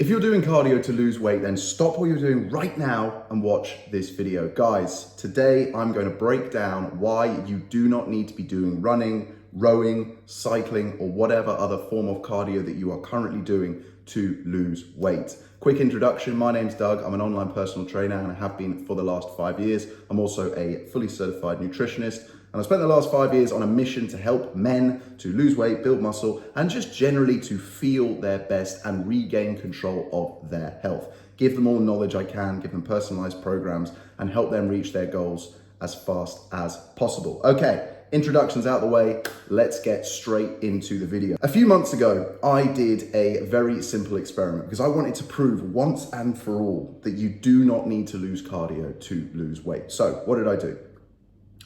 If you're doing cardio to lose weight, then stop what you're doing right now and watch this video. Guys, today I'm going to break down why you do not need to be doing running, rowing, cycling, or whatever other form of cardio that you are currently doing to lose weight. Quick introduction, my name's Doug. I'm an online personal trainer and I have been for the last 5 years. I'm also a fully certified nutritionist. And I spent the last 5 years on a mission to help men to lose weight, build muscle, and just generally to feel their best and regain control of their health. Give them all the knowledge I can, give them personalized programs, and help them reach their goals as fast as possible. Okay, introductions out the way, let's get straight into the video. A few months ago, I did a very simple experiment because I wanted to prove once and for all that you do not need to lose cardio to lose weight. So what did I do?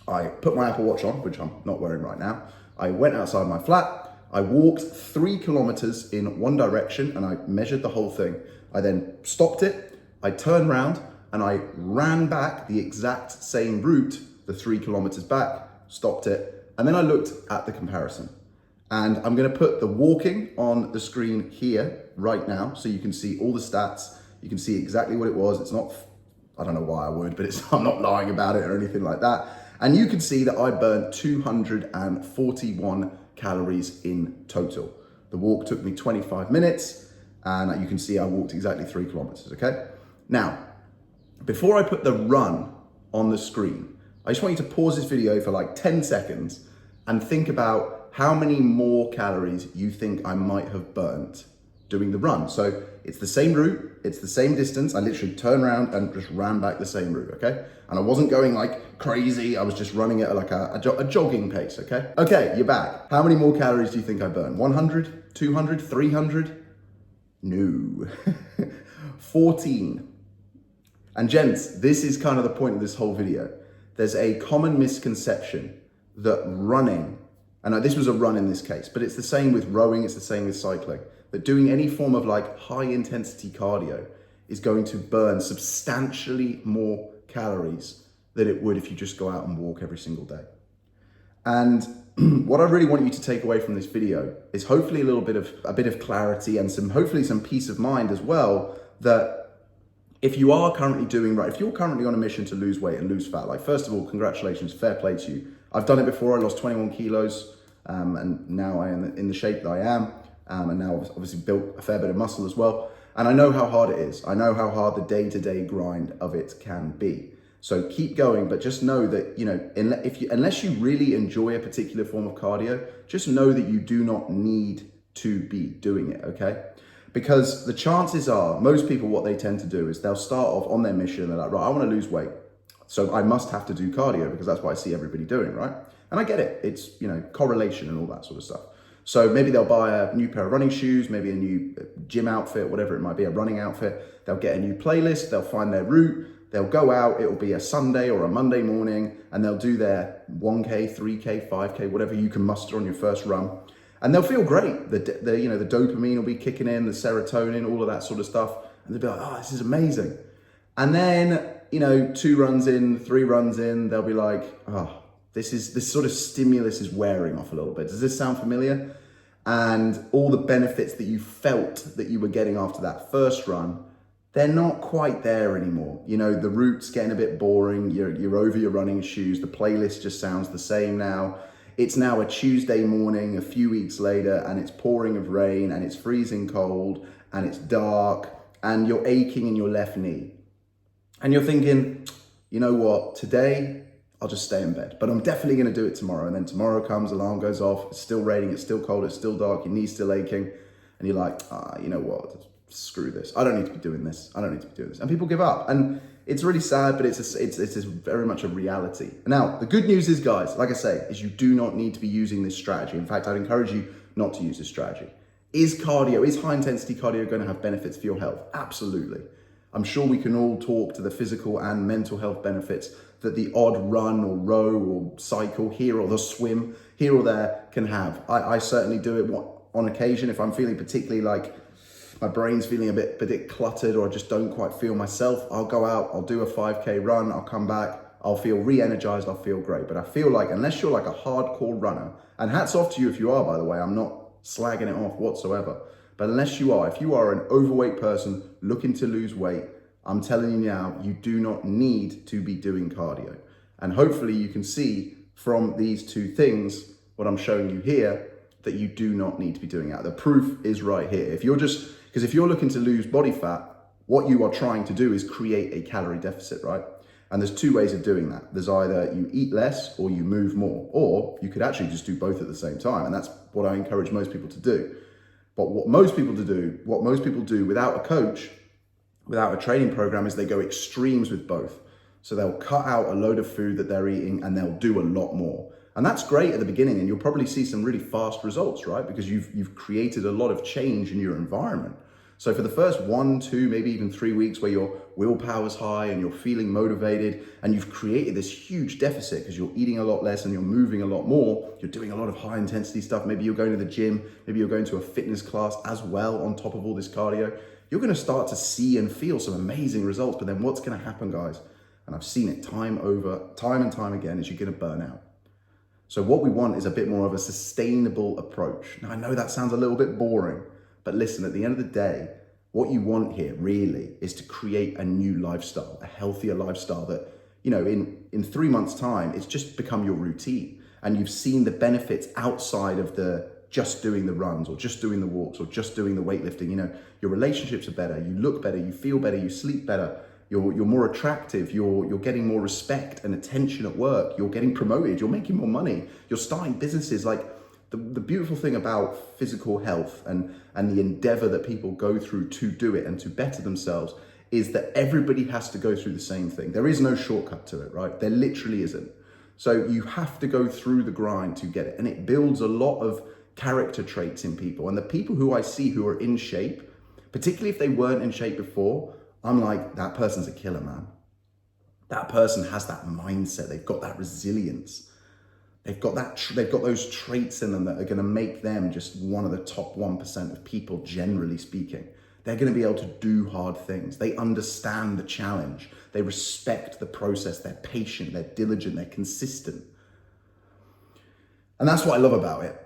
I put my Apple Watch on, which I'm not wearing right now. I went outside my flat. I walked 3 kilometers in one direction and I measured the whole thing. I then stopped it. I turned around and I ran back the exact same route, the 3 kilometers back, stopped it. And then I looked at the comparison. And I'm gonna put the walking on the screen here right now so you can see all the stats. You can see exactly what it was. It's not, I don't know why I would, but I'm not lying about it or anything like that. And you can see that I burnt 241 calories in total. The walk took me 25 minutes and you can see I walked exactly 3 kilometers, okay? Now, before I put the run on the screen, I just want you to pause this video for like 10 seconds and think about how many more calories you think I might have burnt doing the run. So it's the same route, it's the same distance. I literally turned around and just ran back the same route, okay? And I wasn't going like crazy. I was just running at like a jogging pace, okay? Okay, you're back. How many more calories do you think I burned? 100, 200, 300? No, 14. And gents, this is kind of the point of this whole video. There's a common misconception that running, and this was a run in this case, but it's the same with rowing, it's the same with cycling, that doing any form of like high intensity cardio is going to burn substantially more calories than it would if you just go out and walk every single day. And what I really want you to take away from this video is hopefully a bit of clarity and hopefully some peace of mind as well, that if you are currently doing right, if you're currently on a mission to lose weight and lose fat, like first of all, congratulations, fair play to you. I've done it before, I lost 21 kilos and now I am in the shape that I am. And now I've obviously built a fair bit of muscle as well. And I know how hard it is. I know how hard the day-to-day grind of it can be. So keep going, but just know that, you know, unless you really enjoy a particular form of cardio, just know that you do not need to be doing it, okay? Because the chances are, most people, what they tend to do is they'll start off on their mission. They're like, right, I want to lose weight. So I must have to do cardio because that's what I see everybody doing, right? And I get it. It's, you know, correlation and all that sort of stuff. So maybe they'll buy a new pair of running shoes, maybe a new gym outfit, whatever it might be, a running outfit. They'll get a new playlist, they'll find their route, they'll go out, it'll be a Sunday or a Monday morning, and they'll do their 1K, 3K, 5K, whatever you can muster on your first run. And they'll feel great. The dopamine will be kicking in, the serotonin, all of that sort of stuff. And they'll be like, oh, this is amazing. And then, you know, 2 runs in, 3 runs in, they'll be like, oh, this sort of stimulus is wearing off a little bit. Does this sound familiar? And all the benefits that you felt that you were getting after that first run, they're not quite there anymore. You know, the route's getting a bit boring. You're over your running shoes. The playlist just sounds the same now. It's now a Tuesday morning, a few weeks later, and it's pouring of rain, and it's freezing cold, and it's dark, and you're aching in your left knee. And you're thinking, you know what, today, I'll just stay in bed, but I'm definitely gonna do it tomorrow. And then tomorrow comes, alarm goes off, it's still raining, it's still cold, it's still dark, your knee's still aching. And you're like, you know what, screw this. I don't need to be doing this. I don't need to be doing this. And people give up. And it's really sad, but it's very much a reality. Now, the good news is, guys, like I say, is you do not need to be using this strategy. In fact, I'd encourage you not to use this strategy. Is high intensity cardio gonna have benefits for your health? Absolutely. I'm sure we can all talk to the physical and mental health benefits that the odd run or row or cycle here or the swim here or there can have. I certainly do it on occasion if I'm feeling particularly like my brain's feeling a bit cluttered or I just don't quite feel myself. I'll go out, I'll do a 5K run, I'll come back, I'll feel re-energized, I'll feel great. But I feel like unless you're like a hardcore runner, and hats off to you if you are, by the way, I'm not slagging it off whatsoever. But unless you are, if you are an overweight person looking to lose weight, I'm telling you now, you do not need to be doing cardio. And hopefully you can see from these two things, what I'm showing you here, that you do not need to be doing that. The proof is right here. Because if you're looking to lose body fat, what you are trying to do is create a calorie deficit, right? And there's two ways of doing that. There's either you eat less or you move more, or you could actually just do both at the same time. And that's what I encourage most people to do. But what most people do without a coach, without a training program, is they go extremes with both. So they'll cut out a load of food that they're eating and they'll do a lot more. And that's great at the beginning, and you'll probably see some really fast results, right? Because you've created a lot of change in your environment. So for the first 1, 2, maybe even 3 weeks where your willpower's high and you're feeling motivated and you've created this huge deficit because you're eating a lot less and you're moving a lot more, you're doing a lot of high intensity stuff, maybe you're going to the gym, maybe you're going to a fitness class as well on top of all this cardio, you're gonna start to see and feel some amazing results. But then what's gonna happen, guys, and I've seen it time and time again, is you're gonna burn out. So what we want is a bit more of a sustainable approach. Now I know that sounds a little bit boring, but listen, at the end of the day, what you want here really is to create a new lifestyle, a healthier lifestyle that, you know, in 3 months' time, it's just become your routine. And you've seen the benefits outside of the just doing the runs or just doing the walks or just doing the weightlifting. You know, your relationships are better, you look better, you feel better, you sleep better, you're more attractive, you're getting more respect and attention at work, you're getting promoted, you're making more money, you're starting businesses. Like, the beautiful thing about physical health and the endeavor that people go through to do it and to better themselves is that everybody has to go through the same thing. There is no shortcut to it, right? There literally isn't. So you have to go through the grind to get it. And it builds a lot of character traits in people. And the people who I see who are in shape, particularly if they weren't in shape before, I'm like, that person's a killer, man. That person has that mindset. They've got that resilience. They've got those traits in them that are going to make them just one of the top 1% of people, generally speaking. They're going to be able to do hard things. They understand the challenge. They respect the process. They're patient. They're diligent. They're consistent. And that's what I love about it.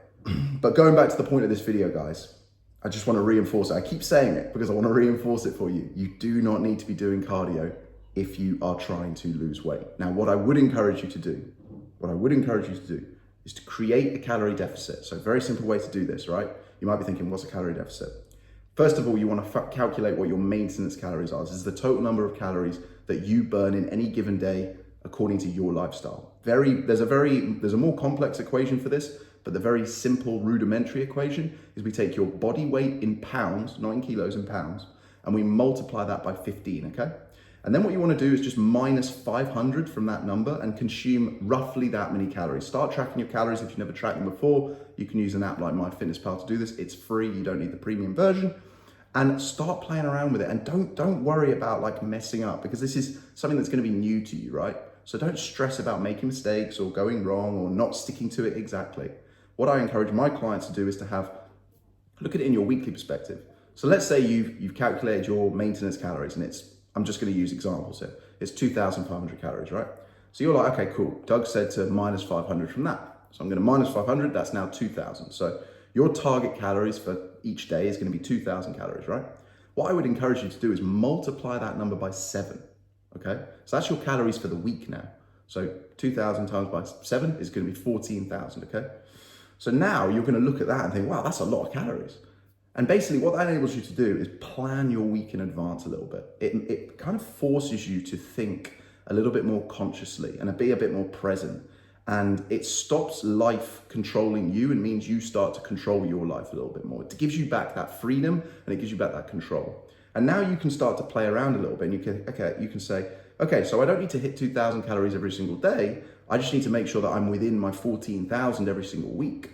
But going back to the point of this video, guys, I just want to reinforce it. I keep saying it because I want to reinforce it for you. You do not need to be doing cardio if you are trying to lose weight. Now, what I would encourage you to do is to create a calorie deficit. So very simple way to do this, right? You might be thinking, what's a calorie deficit? First of all, you want to calculate what your maintenance calories are. This is the total number of calories that you burn in any given day according to your lifestyle. There's a more complex equation for this, but the very simple rudimentary equation is we take your body weight in pounds, not in kilos, in pounds, and we multiply that by 15, okay? And then what you want to do is just minus 500 from that number and consume roughly that many calories. Start tracking your calories. If you've never tracked them before, you can use an app like MyFitnessPal to do this. It's free. You don't need the premium version. And start playing around with it. And don't worry about like messing up, because this is something that's going to be new to you, right? So don't stress about making mistakes or going wrong or not sticking to it exactly. What I encourage my clients to do is to look at it in your weekly perspective. So let's say you've calculated your maintenance calories, and I'm just going to use examples here. It's 2,500 calories, right? So you're like, okay, cool. Doug said to minus 500 from that. So I'm going to minus 500, that's now 2,000. So your target calories for each day is going to be 2,000 calories, right? What I would encourage you to do is multiply that number by 7, okay? So that's your calories for the week now. So 2,000 times by 7 is going to be 14,000, okay? So now you're going to look at that and think, wow, that's a lot of calories. And basically what that enables you to do is plan your week in advance a little bit. It kind of forces you to think a little bit more consciously and be a bit more present. And it stops life controlling you and means you start to control your life a little bit more. It gives you back that freedom and it gives you back that control. And now you can start to play around a little bit, and you can say, okay, so I don't need to hit 2,000 calories every single day. I just need to make sure that I'm within my 14,000 every single week.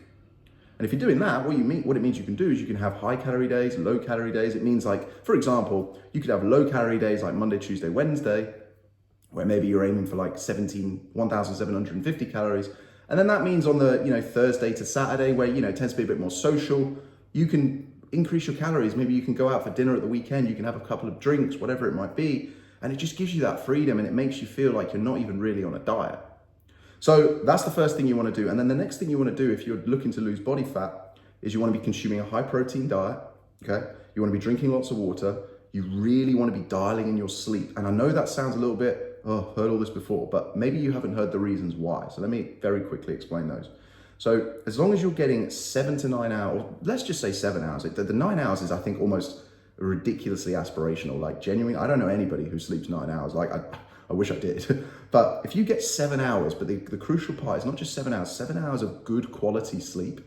And if you're doing that, what it means you can do is you can have high calorie days, low calorie days. It means, like, for example, you could have low calorie days like Monday, Tuesday, Wednesday, where maybe you're aiming for like 1,750 calories. And then that means on the, Thursday to Saturday, where, it tends to be a bit more social, you can increase your calories. Maybe you can go out for dinner at the weekend, you can have a couple of drinks, whatever it might be. And it just gives you that freedom, and it makes you feel like you're not even really on a diet. So that's the first thing you want to do. And then the next thing you want to do if you're looking to lose body fat is you want to be consuming a high protein diet. okay? You wanna be drinking lots of water. You really wanna be dialing in your sleep. And I know that sounds a little bit, oh, heard all this before, but maybe you haven't heard the reasons why. So let me very quickly explain those. So as long as you're getting 7 to 9 hours, let's just say 7 hours. The 9 hours is, I think, almost ridiculously aspirational. Like genuinely, I don't know anybody who sleeps 9 hours. Like I wish I did. But if you get 7 hours, but the crucial part is not just 7 hours of good quality sleep,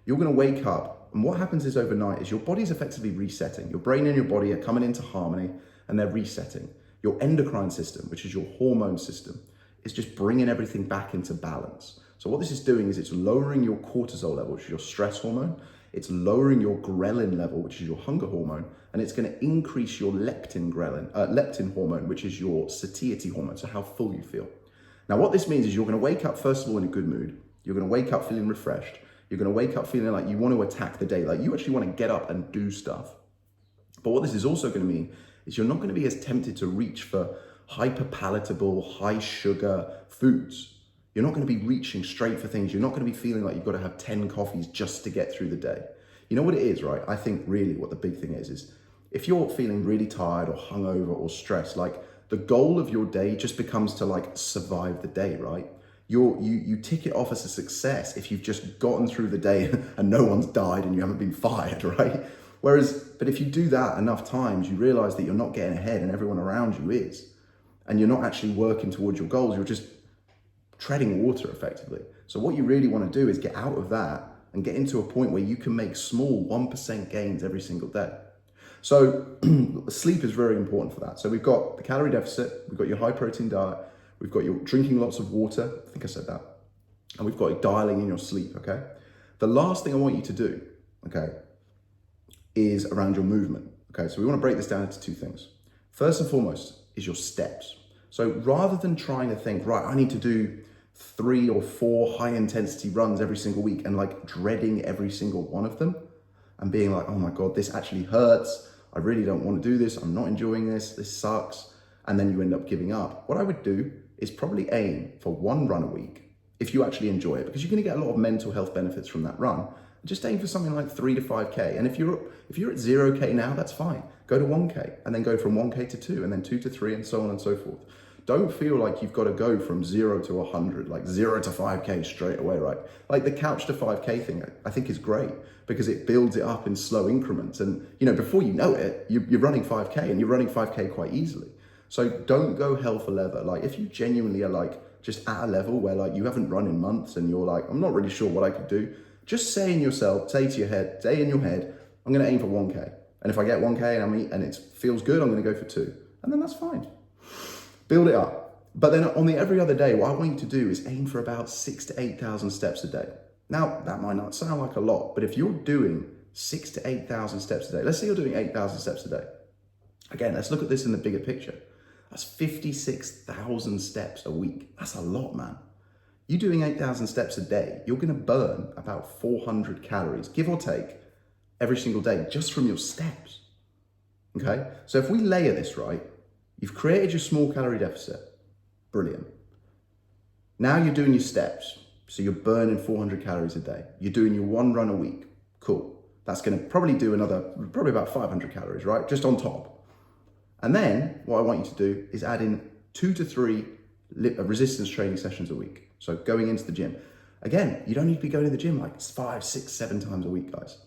you're gonna wake up, and what happens is overnight is your body's effectively resetting. Your brain and your body are coming into harmony and they're resetting. Your endocrine system, which is your hormone system, is just bringing everything back into balance. So what this is doing is it's lowering your cortisol level, which is your stress hormone. It's lowering your ghrelin level, which is your hunger hormone, and it's going to increase your leptin hormone, which is your satiety hormone, so how full you feel. Now, what this means is you're going to wake up, first of all, in a good mood. You're going to wake up feeling refreshed. You're going to wake up feeling like you want to attack the day, like you actually want to get up and do stuff. But what this is also going to mean is you're not going to be as tempted to reach for hyper-palatable, high-sugar foods. You're not going to be reaching straight for things. You're not going to be feeling like you've got to have 10 coffees just to get through the day. You know what it is, right? I think really what the big thing is if you're feeling really tired or hungover or stressed, like the goal of your day just becomes to like survive the day, right? You tick it off as a success if you've just gotten through the day and no one's died and you haven't been fired, right? But if you do that enough times, you realize that you're not getting ahead and everyone around you is. And you're not actually working towards your goals, you're just treading water effectively. So what you really want to do is get out of that and get into a point where you can make small 1% gains every single day. So sleep is very important for that. So we've got the calorie deficit, we've got your high protein diet, we've got your drinking lots of water, I think I said that, and we've got dialing in your sleep, okay? The last thing I want you to do, okay, is around your movement, okay? So we want to break this down into two things. First and foremost is your steps. So rather than trying to think, right, I need to do 3 or 4 high intensity runs every single week and like dreading every single one of them and being like, oh my God, this actually hurts. I really don't want to do this. I'm not enjoying this. This sucks. And then you end up giving up. What I would do is probably aim for 1 run a week if you actually enjoy it, because you're going to get a lot of mental health benefits from that run. Just aim for something like 3 to 5K. And if you're at 0K now, that's fine. Go to 1K and then go from 1K to 2 and then 2 to 3 and so on and so forth. Don't feel like you've got to go from 0 to 100, like 0 to 5K straight away, right? Like the couch to 5K thing, I think is great because it builds it up in slow increments. And you know, before you know it, you're running 5K and you're running 5K quite easily. So don't go hell for leather. Like if you genuinely are like just at a level where like you haven't run in months and you're like, I'm not really sure what I could do. Just say in your head, I'm going to aim for 1K. And if I get 1K and it feels good, I'm going to go for 2. And then that's fine. Build it up. But then on the every other day, what I want you to do is aim for about 6,000 to 8,000 steps a day. Now, that might not sound like a lot, but if you're doing 6,000 to 8,000 steps a day, let's say you're doing 8,000 steps a day. Again, let's look at this in the bigger picture. That's 56,000 steps a week. That's a lot, man. You doing 8,000 steps a day, you're gonna burn about 400 calories, give or take, every single day, just from your steps, okay? So if we layer this right, you've created your small calorie deficit, brilliant. Now you're doing your steps, so you're burning 400 calories a day. You're doing your 1 run a week, cool. That's gonna probably do probably about 500 calories, right? Just on top. And then what I want you to do is add in 2 to 3 resistance training sessions a week. So going into the gym. Again, you don't need to be going to the gym like 5, 6, 7 times a week, guys.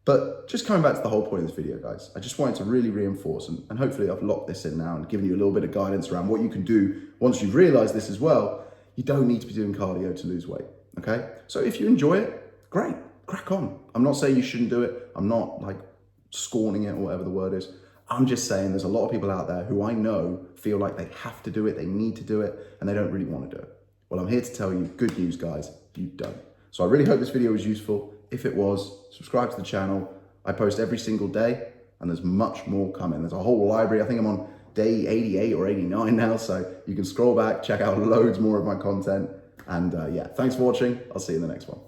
But just coming back to the whole point of this video, guys, I just wanted to really reinforce, and hopefully I've locked this in now and given you a little bit of guidance around what you can do once you've realized this as well. You don't need to be doing cardio to lose weight, okay? So if you enjoy it, great, crack on. I'm not saying you shouldn't do it. I'm not like scorning it or whatever the word is. I'm just saying there's a lot of people out there who I know feel like they have to do it, they need to do it, and they don't really want to do it. Well, I'm here to tell you, good news, guys, you don't. So I really hope this video was useful. If it was, subscribe to the channel. I post every single day, and there's much more coming. There's a whole library. I think I'm on day 88 or 89 now, so you can scroll back, check out loads more of my content. And yeah, thanks for watching. I'll see you in the next one.